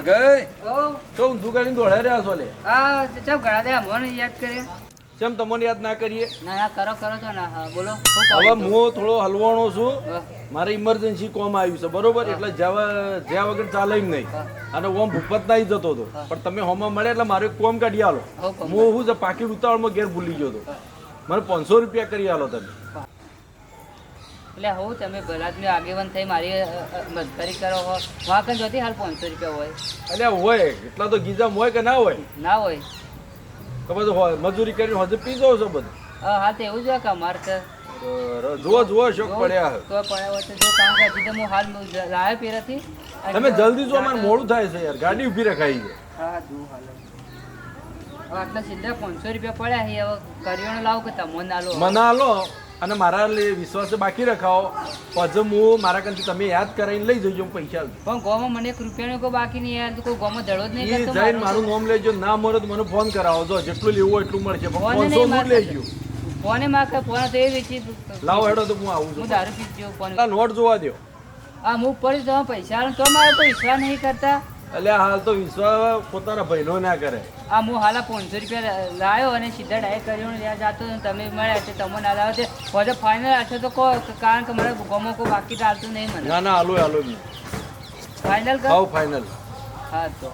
ગઈ ઓ તો ઊંધું કરીને દોડાઈ રહ્યા છો લે. આ ચમ ઘણા દે મને યાદ કરે કેમ તમને યાદ ના કરીએ? ના ના કરો કરો તો ના હા બોલો હવે હું થોડો હલવાણો છું. હા. મારે ઇમરજન્સી કોમ આવ્યું છે બરોબર, એટલે જ્યાં વગર ચાલે એમ નહીં. અને ઓમ ભૂપત નહીં જતો હતો, પણ તમે હોમાં મળે એટલે મારે કોમ કાઢી આલો. હું શું છે પાકીટ ઉતાવળમાં ઘેર ભૂલી ગયો હતો. મને 500 રૂપિયા કરી આલો તમે. એટલે હું તમે ભલાદમી આગેવાન થઈ મારી મદદરી કરો હો વાં કઈ જોતી હાલ 500 રૂપિયા હોય અલ્યા હોય એટલા તો ગીજામ હોય કે ના હોય? ના હોય તો બધું હોય મજૂરી કરીને હજુ પી જાવ છો બધું. હા તો એવું જ હોય કે અમારે તો જુઓ શોખ પડ્યા છે. તો પડ્યા હોય તો જો કામ કે હજી તો હું હાલ લાવ્યો પેરાથી તમે જલ્દી જો, અમારે મોડું થાય છે યાર, ગાડી ઊભી રખાઈ છે. હા જો હાલ હવે આટલા સીધા 500 રૂપિયા પડ્યા છે. હવે કરિયાણું લાવો કે તમને આલો મને આલો અને મારા વિશ્વાસ બાકી રખાવો. પછી હું મારા કંઈ તમે યાદ કરાવીને લઈ જજો પૈસા. પણ ગોમાં મને 1 રૂપિયાનો કોઈ બાકી નહીં યાર, કોઈ ગોમાં ધડો જ નહીં કરતો જઈને મારું નામ લેજો, ના મળે તો મને ફોન કરાવો. જો જેટલું લેવું હોય એટલું મળશે, પણ 500 હું લઈ ગયો. ફોને માં કે ફોન તો એ વેચી લાવો હેડો તો હું આવું હું છું. દારૂ પી ગયો ફોન નોટ જોવા દો. આ હું પડી તો પૈસા આલો તો મારે તો વિશ્વાસ નહીં કરતા. એટલે હાલ તો વિશ્વાસ પોતાના ભાઈનો ના કરે. આ હું હાલા 500 રૂપિયા લાવ્યો અને સીધા ડાયરેક્ટ કર્યો ત્યાં જાતો તમે મળ્યા છે તમે ના લાવો છે પછી ફાઇનલ આછો તો કહો, કારણ કે મારે ગમો કોઈ બાકી ચાલતું નહીં મને. ના ના હાલો હાલો ફાઇનલ કર. આવો ફાઇનલ. હા તો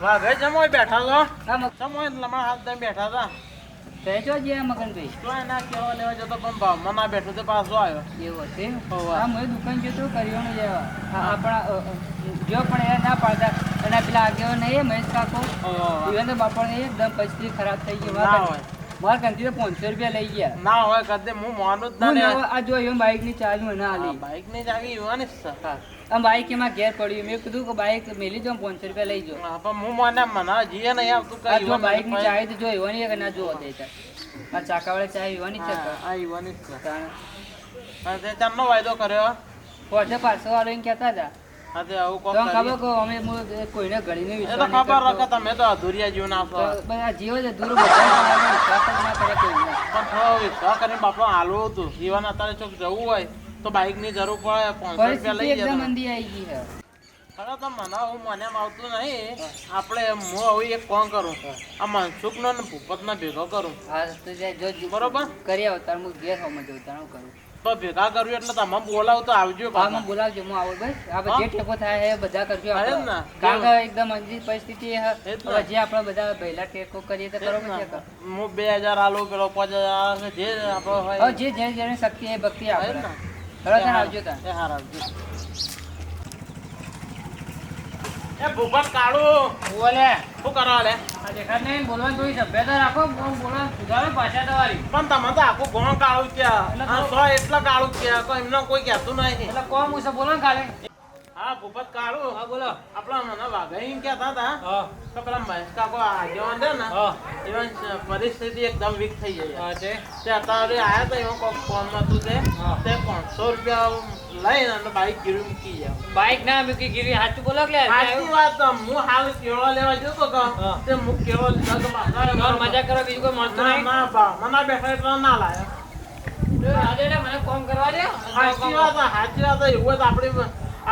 વાહ ભાઈ જમોય બેઠા છો. હા મગ જમોય લમણા હાથ દઈને બેઠા હતા. કહેજો જે મગનભાઈ તો એના કેવા લેવા જતો પણ ભાવમાં ના બેઠો તે પાછો આવ્યો. એવું છે. હોવા. હા મેં દુકાન જતો કર્યોનું જેવા આપણા જો પણ એ ના પાડતા એના પેલા આગેવાન નહીં મહેશ કાકો ઇવન તો બાપા એકદમ પરિસ્થિતિ ખરાબ થઈ ગઈ ના હોય. મારા કંથી તો 500 રૂપિયા લઈ ગયા. ના હોય કદે હું માનું જ હું ના નવો આ જો એમ બાઈક ની ચાર્જ મને આલી બાઈક ની ચાવી યુવાની જ છે. આમ બાઈક એમાં ઘેર પડ્યું મેં કીધું કે બાઈક મેલી દો 500 રૂપિયા લઈ જાઓ. હા, પણ હું મને જીએ નહીં આવતું આ કઈ જો બાઈક ની ચાવી તો જો એવાની કે ના જોવો દેતા આ ચાકાવાળી ચાવી એવાની છે આ યુવાની જ છે. તાણે હા, તે ચારનો વાયદો કર્યો. પોતે પાછો વાળો એમ કહેતા હતા હા, તે આવું કોક તો ખબર કરી. કે અમે કોઈને ઘડીને એ તો વિશ્વાસ નહીં ખબર કરતો. રાખે તમે તો અધૂરિયા જીવન આપો. તો બસ આ જીવો છે દૂર બધા વિશ્વાસ જ ના કરે કોઈને. પણ થોડો વિશ્વાસ કરીને બાપડો હાલવું હતું. જીવન અત્યારે ચોક જવું હોય તો બાઈક ની જરૂર પડે 500 રૂપિયા પરિસ્થિતિ લઈ એકદમ જતો. મંદી આવી ગઈ છે. ખરા તો મને એમ આવતું નહીં. આપણે હું હવે એક કોણ કરું, આ મનસુખ નો ભૂપત ને ભેગો કરું. હા તો જો બરોબર. કરી આવો તાર હું ઘેર હોમાં જઉં તાર હું કરું. તો ભેગા કર્યું એટલે તમે બોલાવ તો આવજો હા પાછા. મને બોલાવજો હું આવું ભાઈ આપણે હા? જે ટેકો થાય એ બધા કરજો અરે આપણે. ના. કારણ કે એકદમ મંદી પરિસ્થિતિ છે. એ જ ને. હવે જે આપણે બધા પહેલા ટેકો કરીએ તો કરો પછી કરો. હું 2000 આલું, પેલો 5000 જે આપણો હોય. હવે જે જેની શક્તિ એ ભક્તિ હા, એ જ આપણે ને. હવે તાર આવજો તાર. એ હાર આવજો. એ ભૂપત કાળું બોલે શું કરો લે? આ દેખાત નહીં બોલવાનું થોડી સભ્યતા રાખો બોલવાનું સુધારો પાછા તમારી પણ તમે તો આખું ઘણું કાળું ક્યાં આ સો એટલા કાળું ક્યાં કોઈ એમને કોઈ કહેતું નહીં. એટલે કોમ હું બોલો ને કાલે. હા ભૂપત કાળું. હા બોલો. આપણા મને વાઘાઈ કહેતા હતા હા તો પેલા મહેશ કાકો આગેવાન છે ને હા એમાં પરિસ્થિતિ એકદમ વીક થઈ ગઈ. હા છે તે અત્યારે આયા તો એમાં કોક ફોનમાં હતું તે હા. 500 રૂપિયા લઈને અને બાઈક ગીરી મૂકી ગયા. બાઈક ના મૂકી ગીરી સાચું બોલો કે સાચી વાત તો હું હાલ કેળો લેવા જતો તો હા. તે હું કેળો લીધા તો પાછા મજા કરો બીજું કોઈ મળતું ના નહીં. ના બા મને બેઠા એટલે ના લાયા. આજે મને કોમ કરવા દે. સાચી વાત એવું હોય તો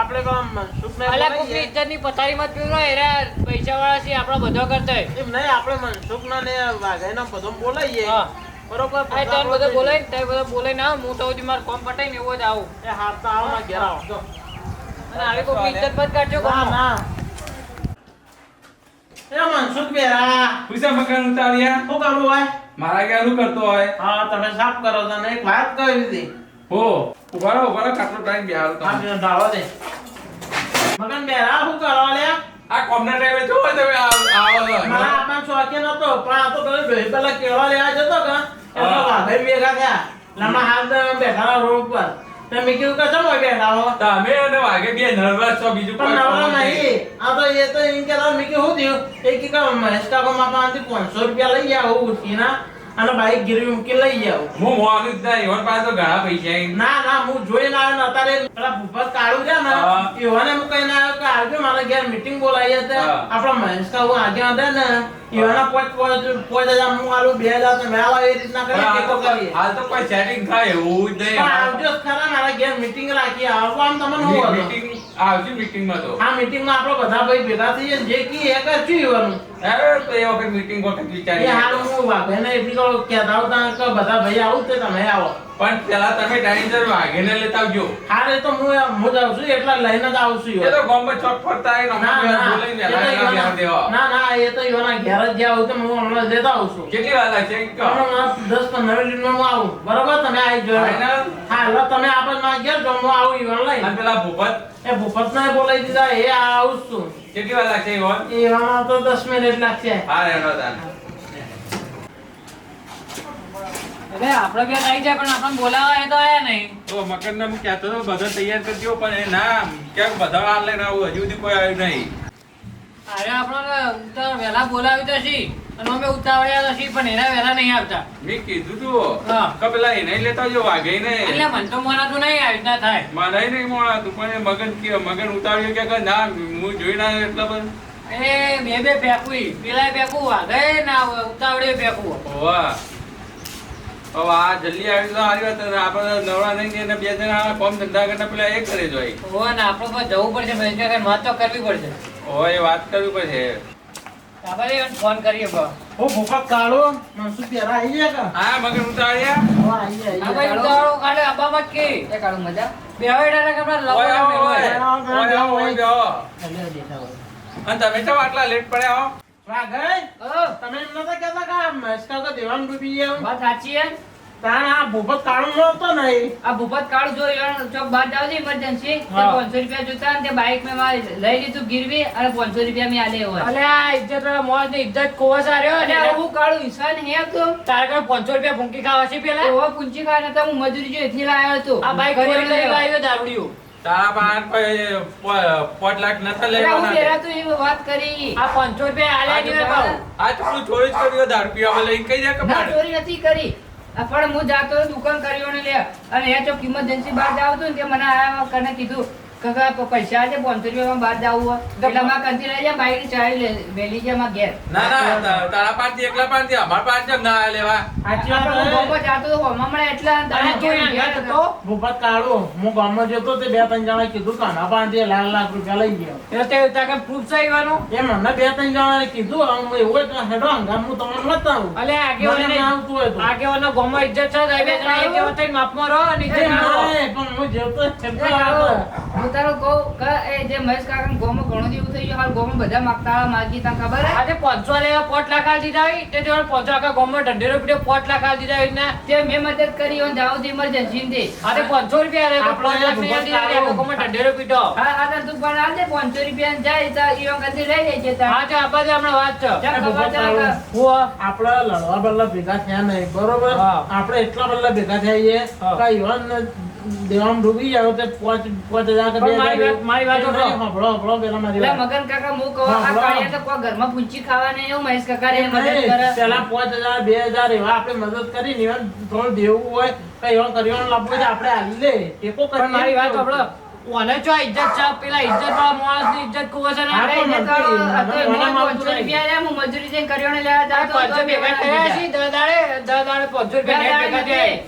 આપણે પણ સુખને અલા બોલાવીએ. કોકની ઇજ્જતની પથારીમાં જ પીવડો એરા પૈસાવાળા છે આપણો બધો કરતો હોય. એમ નહીં આપણે મનસુખના ને વાઘાઈના બધો બોલાવીએ. હા. બરોબર આ તાર બધો બોલાય તાર બધો બોલાય ના હું તો સુધી મારું કોમ પટાઈ ને એવો જ આવું. એ હાથ તો આવો ના ઘેર આવો. અને આવી કોકની ઇજ્જત બંધ કાઢજો ના કોમ. ના એ મનસુખ બેરા પૂછા મકાન ઉતાર્યા શું કરવું હોય? મારા ઘેર શું કરતો હોય હા તમે સાફ કરો તને એક વાત કહી હતી. હો ઉભા રહો કાટલો ટાઈમ બેહારો હા તમે બેન ઢાળો દે. મગન બેરા શું કરવા લે? આ કોમના ટાઈમે જો તમે આવો છો. મારા આપણા શોખીન હતો પણ આ તો પેલા કેળવા લેવા જતો કે એટલે હા. વાઘાઈ ભેગા થયા. લાંબા હાથ બેઠા રોડ પર. તો મેં કીધું કે ચમ હોય બેઠા હો? તમે અને વાઘે બે નર્વસ છો બીજું પણ કોઈ નવરા કામ નથી. નહીં. આ તો એ તો એમ કહેતા મેં કીધું શું થયું? એ કે મહેશ કાકો મારા પાસેથી 500 રૂપિયા લઈ ગયા હું ઉઠીના અને બાઈક ગીરવી મૂકી લઈ જાવ. હું મોનું જ નહીં એવા પાસે તો ઘણા પૈસા છે. ના હું જોઈને આવ્યો ને અત્યારે પેલા ભૂપત કાળું છે ને હા. એવાને હું કહીને આવ્યો કે આવજો મારા ઘેર મીટિંગ બોલાવી હતી. હા. આપણા મહેશ કાકા આગળ હતા ને એવાના પોચ હજાર હું આલું 2000 તમે આવો એ રીતના પણ કરી ટેકો કરીએ. હાલ તો કોઈ સેટિંગ થાય એવું જ પણ આવજો નહીં. જ ખરા મારા ઘેર મીટિંગ રાખી આવવાનું તમને હું હતો. મીટિંગ આવશે મીટિંગમાં તો. આ મીટિંગમાં આપણે બધા ભાઈ ભેગા થઈએ જે કી એ કરશું એવાનું. અરે તો એ વખત મીટિંગ વખત એ વિચારી હાલ હું વાઘેને એટલી તો કહેતા હતા કે બધા ભાઈ આવું તે તમે આવો. પણ પેલા તમે ટાઈમસર વાઘેને લેતા આવજો. હાલ એ તો હું જ આવું છું એટલા લઈને જ આવું છું. એ તો ગામમાં ચોક ફરતા હોય ને ના, હમણાં ના, બોલાવીને એ તો વહેલા વહેલા ઈવાના- દેવા. ના, એ તો ઈવાના ઘેર જ જ્યાં આવું તો હું હમણાં લેતા આવું છું. કેટલી વાર લાગશે એમ કહો. હમણાં 10-15 મિનિટમાં હું આવું. બરોબર તમે આવી જાઓ. Final? હા, એટલે તમે આપણે મારા ઘેર જાઓ, હું આવું ઈવાન લઈને. અને પેલા ભૂપત એ ભૂપતને બોલાવી દીધા એ આવું જ છું. કેટલી વાર લાગશે ઈવોન? ઈવામાં તો 10 મિનિટ લાગશે. હા રેડો તાન. એટલે આપણે બે આવી જાય પણ આપણને બોલાવા એ તો આયા નહીં. તો મકરને હું કહેતો હતો બધા તૈયાર કરી દો પણ એ ના ક્યાંક બધા હાલ લઈને આવું હજુ સુધી કોઈ આવ્યું નહીં. અરે આપણને ઉતાર વહેલા બોલાવી તો છી અને અમે ઉતાવળ્યા તો છી પણ એના વહેલા નહીં આવતા. મેં કીધું તું હા. કે પેલા એને લેતા આવજો વાઘે ને એટલે મન તો મનાતું નહીં આવી રીતના થાય. મને નહીં મોડા તું પણ એ મગન ઉતાર્યો કે ના હું જોઈ ના આવ્યો એટલે પણ એ બે ફેંકવી પેલા ફેંકવું વાગે ના ઉતાવળે ફેંકવું. વાહ હવે આ જલ્દી આવી તો સારી વાત અને આપણે નવરા નહીં ને બે જણા કોમ ધંધા કરતા પેલા એ કરે જોઈ ઓ ને આપણે પણ જવું પડશે ભાઈ કાકા વાત તો કરવી પડશે. હોય એ વાત કરવી પડશે. આપણે એને ફોન કરીએ બા. ઓ ભૂપત કાળો મનસુખ પહેરા આવી ગયા કા? હા મગન ઉતાર્યા હવે આવી ગયા, આ આવી ભાઈ ગયા. ઉતાવળો કાઢે આબામાં જ કે એ કાઢું મજા બેવાડા કે આપણે ઓય લવડા ઓય મેળવા. ઓય ઓય બેહો. એટલે દેખાવ હોય. અને તમે તો આટલા લેટ પડ્યા હો. વાઘઈ, ઓ તમે એમ નતા કહેતા કે આ મહેશ કાકા દેવાન ડૂબી ગયા? વાત સાચી હે. તાણ આ ભૂપત કાળો નહોતો નહીં. આ ભૂપત કાળું જો યાર ચોક બહાર જાવ છે ઇમરજન્સી તે હા. 500 રૂપિયા જોતા ને તે બાઈક મેં મારે લઈ લીધું ગીરવી અને 500 રૂપિયા મેં આલે હોય. અલે આ ઇજ્જત મોજ ને ઇજ્જત કોસ આર્યો અને ને હું કાળું ઈશાન હે તો તારે કોઈ 500 રૂપિયા ભૂંકી ખાવા છે પેલા ઓવા પૂંચી ખાને તો હું મજૂરી જો એટલી લાયો હતો. આ બાઈક ઘરે ફોરી લઈ લેવા. આવ્યો દારૂડિયો તારા પાસે કોઈ 5 લાખ નતા અરે હું લેવાના પહેલા તો એવી વાત કરી. આ 500 રૂપિયા આલ્યા નહીં મેં કહું. આ થોડું છોડી જ કર્યું દારૂ પીવા લઈને કઈ જાય ના કપાડ. ચોરી નથી કરી. આ પણ હું જાતો હતો દુકાન કર્યો ને લે અને એ ચોક ઇમરજન્સી બહાર જાવ તો ને તે મને આયા કરીને કીધું કાકા પૈસા છે 500 રૂપિયામાં બહાર જાવું હોય એટલે માં કંથી લઈ જા બાઈક ચાવી મેલી જા માં ઘેર. ના ના તારા પાસે એકલા પાસે અમારા પાસે ના લેવા. સાચી વાત આપણે હું હે. ગામમાં જાતો તો હોમાં મળે એટલા અને અને તું અહીંયા ઘેર હતો? હતો. ભૂપત કાળો હું ગામમાં જતો તે 2-3 જણા કીધું કે આના પાસેથી લાખ રૂપિયા લઈ ગયો. એટલે તે તાકે proof છે ઈવાનું? એ મને 2-3 જણાએ કીધું હું એવું હોય તો હેડો હંગામ હું તમને બતાવું. અલે આગેવાને મને ના આવતું હોય તો. આગેવાનો ગામમાં ઇજ્જત છે તો બે જણા આગેવાન થઈને માપમાં રહો અને ઇજ્જત એ કરો. નહીં, પણ હું જેવતો એ છેવતો કાળો, હતો. હું તારો કહું કે એ જે મહેશ કાકાના ગામમાં ઘણું જેવું થઈ ગયું હાલ ગામમાં બધા માગતા માગી તને ખબર હે? આજે 500 લેવા 5 લાખ આલી દીધા હોય તે જોડે 500 આખા ગામમાં ઢંઢેરો પીટ્યો 5 લાખ આલી દીધા હોય ને તે મેં મદદ કરી હોય જાવ ઇમરજન્સી ને આજે 500 રૂપિયા લે તો આપણે 5 લાખ નહીં આલી દીધા આખા ગામમાં ઢંઢેરો પીટ્યો. હા આ તું પણ આજે 500 રૂપિયા જાય તો ઈવન કંથી લઈ લેજે તાર. હા તો આ બાજુ હમણાં વાત છે. ચાલ ખબર છે કે હું આપણે લડવા બદલા ભેગા થયા નહીં બરોબર. હા. આપણે એટલા બદલા ભેગા થયા છીએ હા. કે ઈવન દેવામાં ડૂબી જાવ તે 5,000 કે પણ 2,000 મારી વાત એ નહીં, સાંભળો. સાંભળો પેલા મારી એટલે વાત. મગન કાકા હું કહું હા, આ બરાબર. કાળિયા તો કોઈ ઘરમાં પૂંચી ખાવા નહીં એવું મહેશ કાકા રે મદદ નહીં, કરે. પેલા 5,000 2,000 એવા આપણે મદદ કરી ને ઈવન થોડું દેવું હોય કે ઈવન કરિયાણું લાવવું હોય તો આપણે આલી લે ટેકો કરીએ. પણ મારી વાત સાંભળો. ઓને ચો ઇજ્જત છે પેલા ઇજ્જત વાળા માણસની ઇજ્જત કુવો છે ને હા, અરે એને તો મને અત્યારે મને મેં માનતું 500 રૂપિયા લે હું મજૂરી જઈને કરિયાણું લેવા આ જાતો હતો, 500 ભેગા થયા છે દર દાડે 500 રૂપિયા નેટ ભેગા થયા.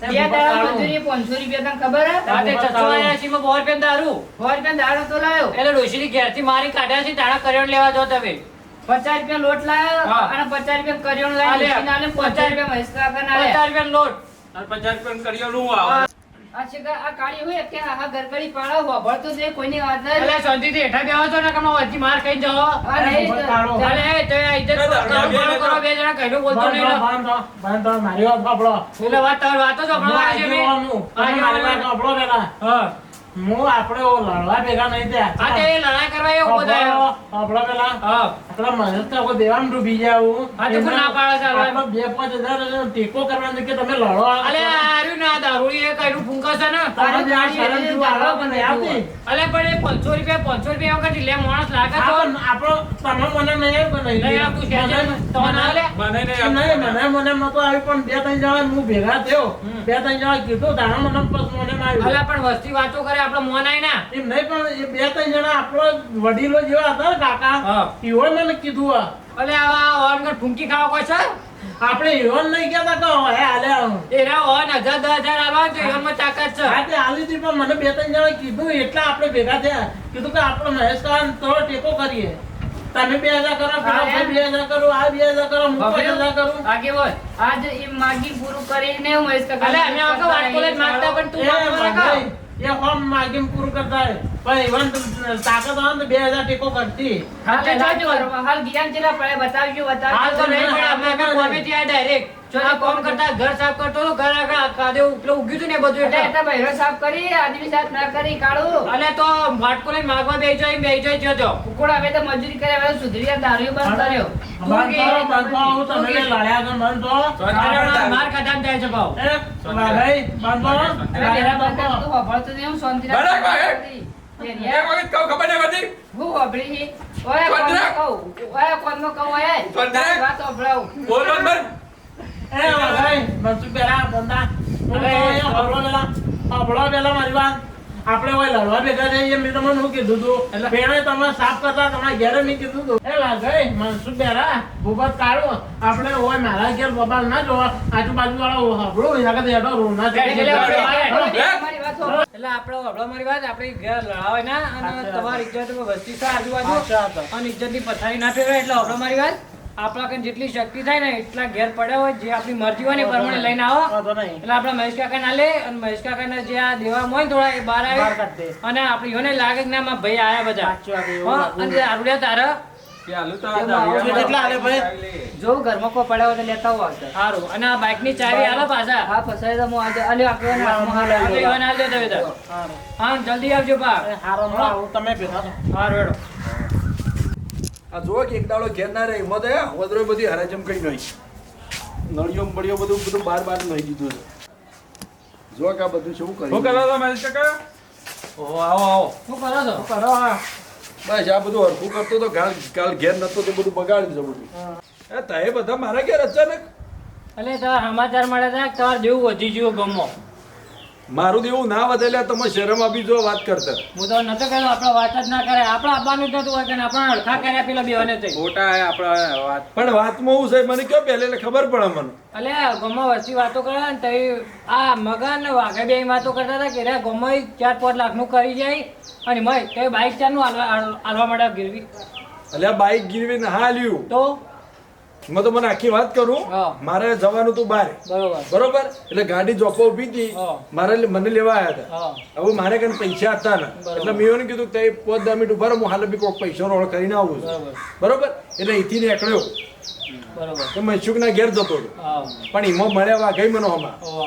બે દાડા મજૂરી 500 રૂપિયા તને ખબર હે? આ તે 680 માં 100 રૂપિયા દારૂ 100 રૂપિયા દાડો તો લાયો. એટલે ડોશીની ઘેરથી મારી કાઢ્યા છે તાણા કરિયાણું લેવા જાઓ તમે. 50 રૂપિયા લોટ લાયો હા. અને 50 રૂપિયા કરિયાણું આ લે. લાવી નાલે 50 રૂપિયા મહેશ કાકા ના 50 રૂપિયાનો લોટ. અને 50 રૂપિયા કર્યો નું આવ. આ શેકા આ કાળી હોય કે આ ગરગડી પાડો હોભળતો છે કોઈની વાત નહીં. એટલે શાંતિથી હેઠા બેહો છો ને કમા વચ્ચે માર ખાઈને જાઓ. આ નહીં તો- કાળો. ચાલે એ તો આ ઇજ્જત કરો બે જણા કહીને બોલતો નહીં લો. બાંધો, મારી વાત સાંભળો. એટલે વાત તમારી વાતો જ હું સાંભળવાની છે મેં. આગેવાનું. તમે મારી વાત સાંભળો પેલા. હા. હું આપણે ઓ લડવા ભેગા નહીં થયા. આ તે લડાઈ કરવા એવું બધાય. સાંભળો પેલા. હા. આપણા મહેશ કાકો દેવામાં ડૂબી જાવું. હા, તો કોણ ના પાડે છે હવે? આપણે 2-5 હજાર ટેકો કરવાનો કે તમે લડો. અલે આ હાર્યું ને આ દારૂડી એ કઈનું ફૂંકા છે ને. તારે જે આ શરમ જેવું આવે પણ એ આવતી. અલે પણ એ 500 રૂપિયા વખત લે માણસ લાગે તો આપણો તમે મને નહીં પણ નહીં આપું છે તો ના લે મને નહીં નહીં આપવાનું. મને નતો આવી પણ બે ત્રણ જણા હું ભેગા થયો બે ત્રણ જણા કીધું તારા મને બસ મને આવ્યું અલા પણ વસ્તી વાતો કરે આપણે મોન આય ના એમ નહીં પણ એ બે ત્રણ જણા આપણો વડીલો જેવા હતા ને કાકા હા. એવો મને કીધું આ. અલે આવા ઓન ઠુમકી ખાવા કોઈ છે આપણે એવો નહીં કહેતા કે હે હાલે એના ઓન 1000 આલવા તો એમાં તાકાત છે હા તે આલી હતી પણ મને બે ત્રણ જણા કીધું એટલે આપણે ભેગા થયા કીધું કે આપણે મહેશ કાકા થોડો ટેકો કરીએ તમે 2000 કરો પેલા ભાઈ 2000 કરો આ 2000 કરો હું 5000 કરું આગેવાન આજ એ માગી પૂરું કરીને હું મહેશ કાકા અલે અમે આખો વાત કોલેજ માંગતા પણ તું માગવા લગા એ હોમ માગીમ પૂરું કરતા હોય પણ ઇવન તાકાત હોય ને 2000 ટેકો કરતી હાલ જાજો હાલ ગિયાન ચેલા પડે બતાવજો હાલ તો નહીં પડે અમે બતાવજો. અમે કોમે ત્યાં ડાયરેક્ટ જો આ કોમ કરતા ઘર સાફ કરતો તો ઘર આગળ કાદે ઉપલો ઉગ્યું હતું ને બધું એટલે એટલે એટલે બહેરો સાફ કરી આદમી સાફ ના કરી કાઢું અલે તો વાટકો લઈને માગવા બેસી જાય જો કુકડ હવે તો મજૂરી કરે હવે સુધરી દારૂ બંધ કર્યો બાંધો હું તમે લડ્યા કે બાંધો માર ખાધામાં જાય છે ભાવ એ ભાઈ બાંધો હવે ઘેરા બંધ કર, તું વાપરતો નહીં, હું શાંતિ બરાબર, રાખી. એક વખત કહું ખબર નહીં પડતી? હું વાપરી છે. ઓય કોનમાં કહું, ઓય કોનમાં કહું, ઓય. શાંતિ રાખ. તારી વાત વાપરાવું. બોલ બોલ બોલ. એ ભાઈ મનસુખ બેરા બંધા હબળો પેલા મારી વાત આપણે ઓય લડવા ભેગા થઈએ મેં તમને શું કીધું તું પેણે તમે સાફ કરતા તમારા ઘેરે મેં કીધું તું એ લાગઈ મનસુખ બેરા ભૂપત કાઢો આપણે ઓય મારા ઘેર બબાલ ના જોવા આજુબાજુ વાળા હબળો એના કરતા એડો રોના એટલે આપણે મારી વાત વાપરો. એટલે આપણે હબળો મારી વાત આપણે ઘર લડાવે ના અને તમારી ઇજ્જત વસ્તી છે આજુબાજુ અને ઇજ્જતની પથારી ના ફેરવે એટલે હબળો મારી વાત આપણા કન જેટલી શક્તિ થાય ને એટલા ઘેર પડ્યા હોય જે આપણી મરજી હોય ને એ પ્રમાણે લઈને આવો વાંધો નહીં. એટલે આપણા મહેશ કાકા ના લે અને મહેશ કાકાના જે આ દેવા હોય ને થોડા એ બહાર બહાર આવે કાઢ દે. અને આપણી યોને લાગે કે ના મારા ભાઈ આયા બધા સાચી વાત, એવું હો, લાગવું અને આરુડ્યા તારા કે હાલું તો કેમ આ આવો? દારૂ કેટલા હાલે ભાઈ? જો ઘરમાં કોઈ પડ્યા હોય તો લેતા આવો આવતા. સારું અને આ બાઇક ની ચાવી આલો પાછા હા ફસાય તો હું આજે અલ્યો આપ્યો ને હાથમાં હાલ આપણે આવ્યો. યોને આલ દે તમે તાર. હા જલ્દી આવજો પા એ હારો ના આવું તમે ભેગા થો. હારું હેડો આ જુઓ કે એક દાડો ઘેર ના રહે એમાં તો વધરો બધી હરાજમ કરી નહીં નળીઓ બળીઓ બધું બાર નહીં દીધું છે જુઓ કે આ બધું શું શું કર્યું કરો છો મહેશ કાકા? ઓહો આવો આવો શું કરો છો કરો હા. બસ આ બધું હરખું કરતો તો કાલ ઘેર નતો તે બધું બગાડ્યું છે બધું એ તય બધા મારા ઘેર અચાનક એટલે તમારા સમાચાર મળ્યા હતા કે તમારે જેવું વધી ગયું ગમો મારું દેવું ના વધેલા તમે શરમ આપી જો વાત કરતા હું તો નતો કહેતો આપણે વાત જ ના કરે આપણે આપવાનું જ નતું હોય કે આપણે અડખા કર્યા પેલા બેવાને થઈ ખોટા હે આપણા વાત. પણ વાતમાં હું છે મને કયો પહેલે ખબર પડે મને એટલે ગમો વસ્તી વાતો કરે ને તઈ આ મગન ને વાઘે બે વાતો કરતા હતા કે રે ગમો 4-5 લાખનું કરી જાય અને મય તે બાઈક ચાનું આલવા માંડ્યા ગીરવી એટલે આ બાઈક ગીરવીને હા લ્યું તો મેં તો મને આખી વાત કરું હા. મારે જવાનું તું બહાર બરોબર બરોબર એટલે ગાડી જોપો ઉભી હતી હા. મારે મને લેવા આવ્યા હતા હા હવે મારે કઈ પૈસા હતા ને બરોબર. એટલે મેં એવું કીધું કે 5-10 મિનિટ ઉભા રહો હું હાલ બી કોઈક પૈસા રોળ કરીને આવું છું બરોબર બરોબર એટલે અહીંથી નીકળ્યો બરોબર તો મનસુખના ઘેર જતો હતો હા પણ એમાં મળ્યા વાઘઈ મને હમણાં ઓહો.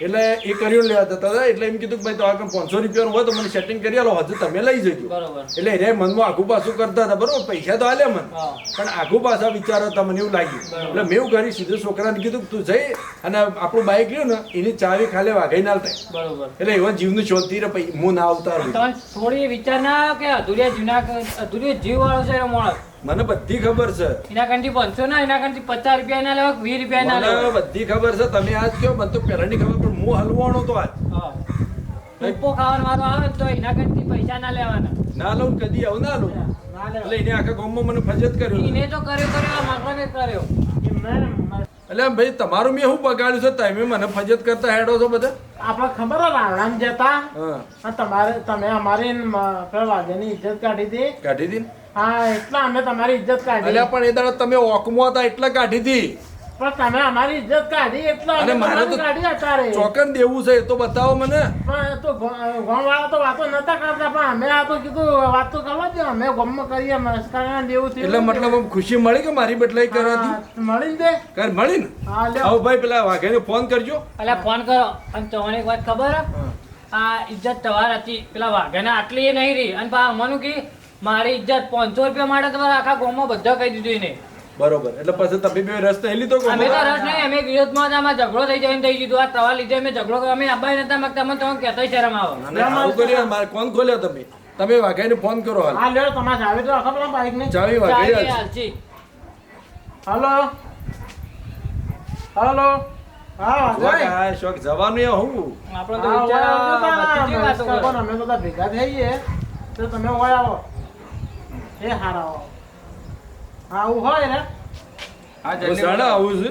એટલે એ કર્યું લેવા જતા હતા એટલે એમ કીધું કે ભાઈ તો આગળ 500 રૂપિયાનું હોય તો મને સેટિંગ કરી આલો હજુ તમે લઈ જજો બરોબર એટલે રે મનમાં આઘું પાછું કરતા હતા બરોબર પૈસા તો આલ્યા મને હા પણ આઘું પાછા વિચારો હતા મને એવું લાગ્યું એટલે મેં એવું કરી સીધું છોકરાને કીધું કે તું જઈ અને આપણું બાઈક રહ્યું ને એની ચાવી ખાલી વાઘઈ ના થાય બરોબર એટલે એવા જીવનું શાંતિ રે પછી હું ના અવતારું તમને થોડી વિચાર ના આવ્યો કે અધૂરિયા જીવ વાળો છે એ માણસ મને બધી ખબર છે એના કંઠી 500 ના એના કંઠી 50 રૂપિયા ના લેવા 20 રૂપિયા ના મને લેવા બધી ખબર છે તમે આજ કયો મને તો પહેલાની ખબર પણ હું હલવાનો તો આજ હા ઉપો ખાવાનો વારો આવે ને તો એના કંઠી પૈસા ના લેવાના ના લઉં ને કદી આવું ના લઉં ના એટલે લેવા એને આખા ગામમાં મને ફજત કર્યો એને તો કર્યો માત્ર કર્યો એટલે ભાઈ તમારું મેં શું બગાડ્યું છે તમે મને ફજત કરતા હેડો છો બધા આપણે ખબર હે રાણામ જતા હા અને તમે અમારી પેલા વાઘેની ઇજ્જત કાઢી હતી કાઢી હતી ને? હા એટલા અમે તમારી ઇજ્જત કાઢી અલ્યા પણ એ દાડો તમે ઓકમાં હતા એટલે કાઢી હતી પણ તમે અમારી ઇજ્જત કાઢી એટલા અને અમે મારે તો તમારી કાઢી અત્યારે ચોકન દેવું છે એ તો બતાવો મને પણ તો ગોમવાળા તો વાતો નતા કરતા પણ અમે આ તો કીધું વાત તો કરવા દે અમે ગોમમાં કરીએ મસ્કાના દેવું થયું એટલે મતલબ આમ ખુશી મળી કે મારી બદલાઈ કરવાથી હા, મળી ને તે કર મળી ને હા લ્યો આવો ભાઈ પેલા વાઘેને ફોન કરજો એટલે ફોન કરો અને તમને એક વાત ખબર હે? આ ઇજ્જત તમાર હતી પેલા વાઘાને આટલી એ નહીં રહી અને પા અમનું કે મારી ઇજ્જત 500 રૂપિયા માટે તમારે આખા ગામમાં બધા કહી દીધું એને બરોબર એટલે પછી તમે બે રસ નહીં લીધો અમે તો ગામમાં? રસ નહીં અમે વિરોધમાં હતા આમાં ઝઘડો થઈ જાય થઈ દીધું આ તવા લીધે અમે ઝઘડો કર્યો અમે આબાઈ નતા માંગતા અમે તમને કહેતા શરમ આવે અને આવું કર્યું મારે કોણ ખોલ્યો તમે તમે વાઘાઈને ફોન કરો હાલ હા લ્યો તમારે ચાવી તો રાખો પેલા બાઈક ને ચાવી વાઘાઈ ચાલી હાલ હાલશી. હલો હલો હા વાઘાઈ. હા શોખ જવાનું એ હું આપણો તો હા, વિચાર ઓય આવજો બધી જ વાતો તારા. કરે. અમે બધા ભેગા થઈએ તો તમે ઓય આવો એ હારા આવો હા આવું હોય ને હા ઘોસાણા આવું છે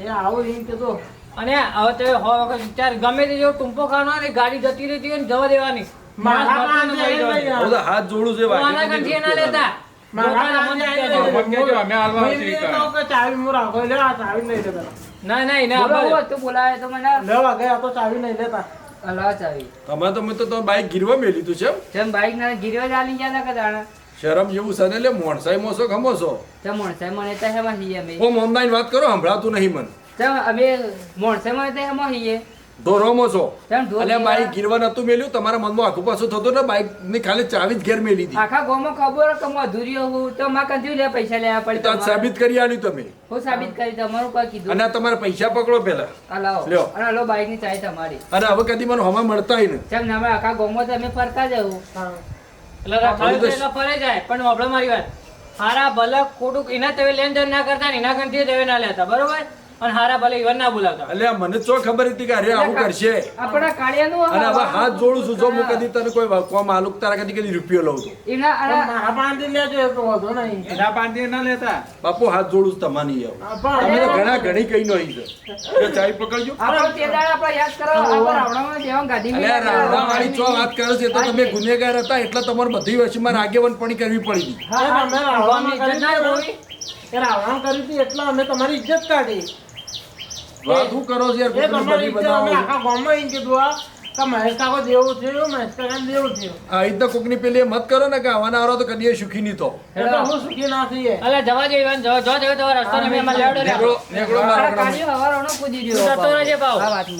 એ આવું એમ કીધું અને હવે તો હો વખત વિચાર ગમે તે જેવો ટૂંપો ખાવાનો હોય ને ગાડી જતી રહેતી હોય ને જવા દેવાની મારા માણસ પાસે મરતું ને મરી નહીં જવાનું. હું તો હાથ જોડું છે હું આના વાઘાઈ કંઠીએ ના લેતા મારા જોતા પાસે મને આઈને કહેજો. મને કહેજો, અમે હાલવા મેં આવશું ઈ કીધું કારણે. કે ચાવી હું રાખો લે આ ચાવી લઈ લેતા ના ના એને બોલો, આભાર. હું હતું, બોલાવે તો મને લે વાઘાઈ આ તો ચાવી લઈ લેતા હલાવ ચાવી તમે તો મેં તો તમારું બાઈક ગીરવા મેં લીધું છે એમ? જેમ બાઈક ના ગીરવા જ આલી ગયા હતા કે દાણા શરમ જેવું સને લે મોણસાઈ મોસો ખમો છો તે મોણસાઈ મને તો હેમાં છીએ અમે ઓમ ઓનલાઈન વાત કરો સંભળાતું નહીં મને તેમ અમે મોણસાઈ મને તો હેમાં છીએ ધોરોમો છો તેમ ઢોર અને બાઈક ગીરવા નતું મેલ્યું તમારા મનમાં આખું પાછું થતું ને બાઈક ની ખાલી ચાવી જ ઘેર મેલી હતી આખા ગામમાં ખબર કે હું અધૂરીઓ હું તો માં કંથી લે પૈસા લેવા પડે તો આજ સાબિત કરી આલ્યું તમે હું સાબિત કરી તમારું કોઈ કીધું અને આ તમારા પૈસા પકડો પેલા હલાવો લ્યો. અને હલો બાઈક ની ચાવી તમારી અને હવે કદી મને હમા મળતા ને જેમ ને અમે આખા ગામમાં તો અમે ફરતા જવું હા એટલે રખાયું તો એટલે ફરે જાય પણ આપણે મારી વાત હારા ભલે ખોટું એના તમે લેન દેન ના કરતા ને એના કંઠીએ તમે ના લેતા બરોબર અને હારા ભલે ઈવન ના બોલાવતા એટલે આ મને ચો ખબર હતી કે અરે આવું કરશે આપણા કાળિયાનું અને હવે હાથ જોડું છું જો હું કદી તને કોઈ કોમ આલુક તારા કદી કદી રૂપિયો લઉં છું એના પણ અને મારા પાસેથી લેજો એ તો વાંધો નહીં એના પાંચે ના લેતા બાપુ હાથ જોડું છું તમારી આવું હા, પણ તમે તો ઘણા ઘણી કઈ નહીં છે એટલે ચાવી પકડજો આપણો તે દાડે આપણે યાદ કરો આપણે રાવણામાં જેવા ગાડી અલે આ રાવણા વાળી ચો વાત કરો છો એ તો તમે ગુનેગાર હતા એટલે તમારે બધી વસ્તુમાં આગેવાન પણ કરવી પડી હતી એ તમે રાવણામાં ઇજ્જત ના કરી હોવી. હતી એ રાવણ કરી હતી એટલે અમે તમારી ઇજ્જત કાઢી વાત શું કરો છો યાર એ કોકની તમારી બધી ઇજ્જત અમે બનાવો છો? આખા ગામમાં એમ કીધું આ કે મહેશ કાકો દેવું થયું મહેશ કાકાને દેવું થયું આ રીતના કોકની પેલી એ મત કરો ને કે આવાના આવો તો કદી સુખી નહીં તો એટલે હું સુખી ના થઈએ અલે જવા દે ઈવન જો જો તમારો રસ્તો ને મેં લેવડો નેકળો નેકળો આપણા મારા કાળિયો હવારોનો કૂદી તું રહ્યો જતો રહેજે પાછો. આ વાતમાં